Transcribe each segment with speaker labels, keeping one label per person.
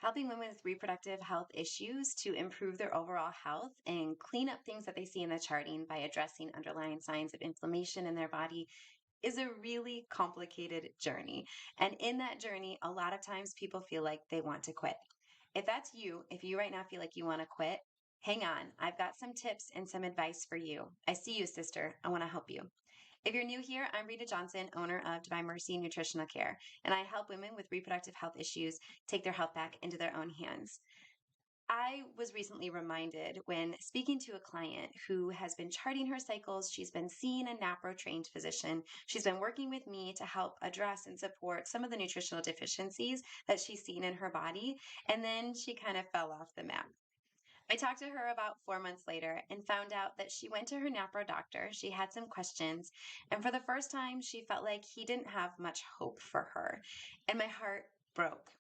Speaker 1: helping women with reproductive health issues to improve their overall health and clean up things that they see in the charting by addressing underlying signs of inflammation in their body is a really complicated journey. And in that journey, a lot of times people feel like they want to quit. If that's you, if you right now feel like you want to quit, hang on. I've got some tips and some advice for you. I see you, sister. I want to help you. If you're new here, I'm Rita Johnson, owner of Divine Mercy Nutritional Care, and I help women with reproductive health issues take their health back into their own hands. I was recently reminded when speaking to a client who has been charting her cycles, she's been seeing a NAPRO trained physician, she's been working with me to help address and support some of the nutritional deficiencies that she's seen in her body, and then she kind of fell off the map. I talked to her about 4 months later and found out that she went to her NAPRO doctor. She had some questions, and for the first time, she felt like he didn't have much hope for her, and my heart broke.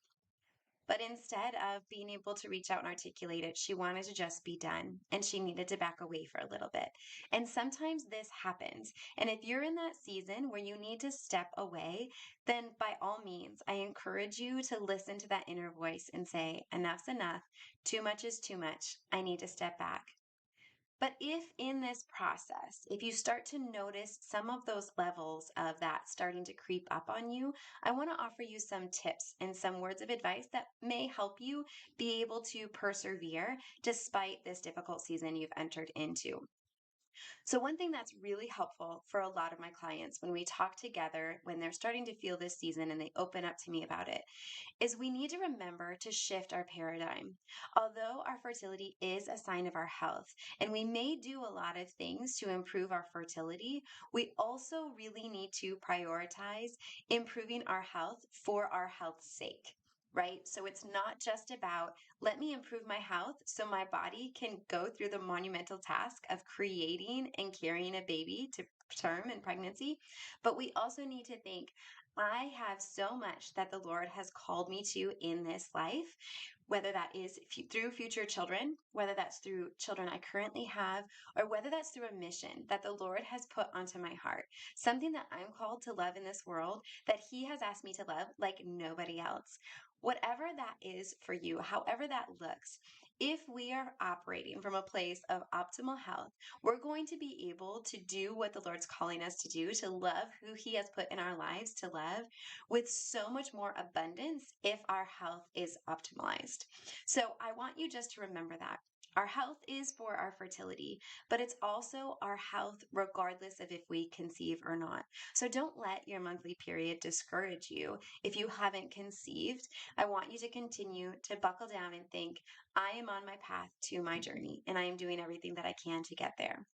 Speaker 1: But instead of being able to reach out and articulate it, she wanted to just be done and she needed to back away for a little bit. And sometimes this happens. And if you're in that season where you need to step away, then by all means, I encourage you to listen to that inner voice and say, enough's enough. Too much is too much. I need to step back. But if in this process, if you start to notice some of those levels of that starting to creep up on you, I want to offer you some tips and some words of advice that may help you be able to persevere despite this difficult season you've entered into. So one thing that's really helpful for a lot of my clients when we talk together, when they're starting to feel this season and they open up to me about it, is we need to remember to shift our paradigm. Although our fertility is a sign of our health, and we may do a lot of things to improve our fertility, we also really need to prioritize improving our health for our health's sake. Right? So it's not just about let me improve my health so my body can go through the monumental task of creating and carrying a baby to term and pregnancy, but we also need to think I have so much that the Lord has called me to in this life, whether that is through future children, whether that's through children I currently have, or whether that's through a mission that the Lord has put onto my heart, something that I'm called to love in this world that He has asked me to love like nobody else. Whatever that is for you, however that looks, if we are operating from a place of optimal health, we're going to be able to do what the Lord's calling us to do, to love who He has put in our lives to love with so much more abundance if our health is optimized. So I want you just to remember that. Our health is for our fertility, but it's also our health regardless of if we conceive or not. So don't let your monthly period discourage you if you haven't conceived. I want you to continue to buckle down and think, I am on my path to my journey and I am doing everything that I can to get there.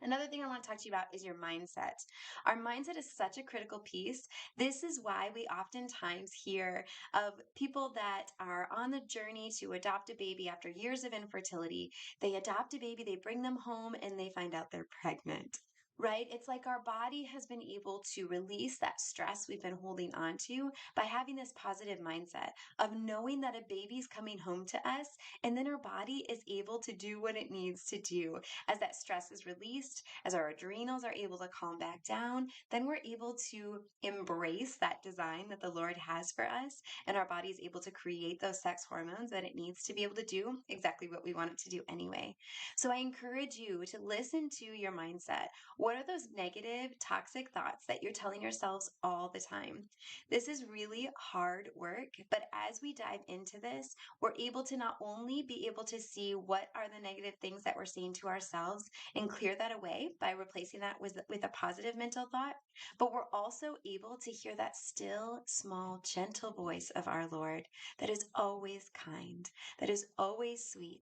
Speaker 1: Another thing I want to talk to you about is your mindset. Our mindset is such a critical piece. This is why we oftentimes hear of people that are on the journey to adopt a baby after years of infertility. They adopt a baby, they bring them home, and they find out they're pregnant. Right? It's like our body has been able to release that stress we've been holding on to by having this positive mindset of knowing that a baby's coming home to us, and then our body is able to do what it needs to do. As that stress is released, as our adrenals are able to calm back down, then we're able to embrace that design that the Lord has for us, and our body is able to create those sex hormones that it needs to be able to do exactly what we want it to do anyway. So I encourage you to listen to your mindset. What are those negative, toxic thoughts that you're telling yourselves all the time? This is really hard work, but as we dive into this, we're able to not only be able to see what are the negative things that we're saying to ourselves and clear that away by replacing that with a positive mental thought, but we're also able to hear that still, small, gentle voice of our Lord that is always kind, that is always sweet.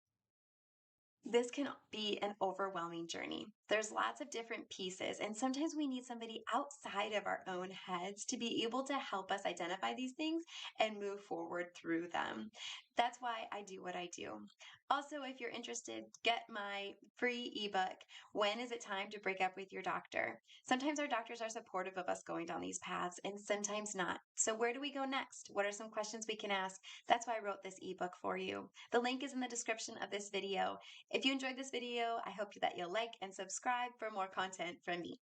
Speaker 1: This can be an overwhelming journey. There's lots of different pieces, and sometimes we need somebody outside of our own heads to be able to help us identify these things and move forward through them. That's why I do what I do. Also, if you're interested, get my free ebook, When is it Time to Break Up with Your Doctor? Sometimes our doctors are supportive of us going down these paths, and sometimes not. So where do we go next? What are some questions we can ask? That's why I wrote this ebook for you. The link is in the description of this video. If you enjoyed this video, I hope that you'll like and subscribe for more content from me.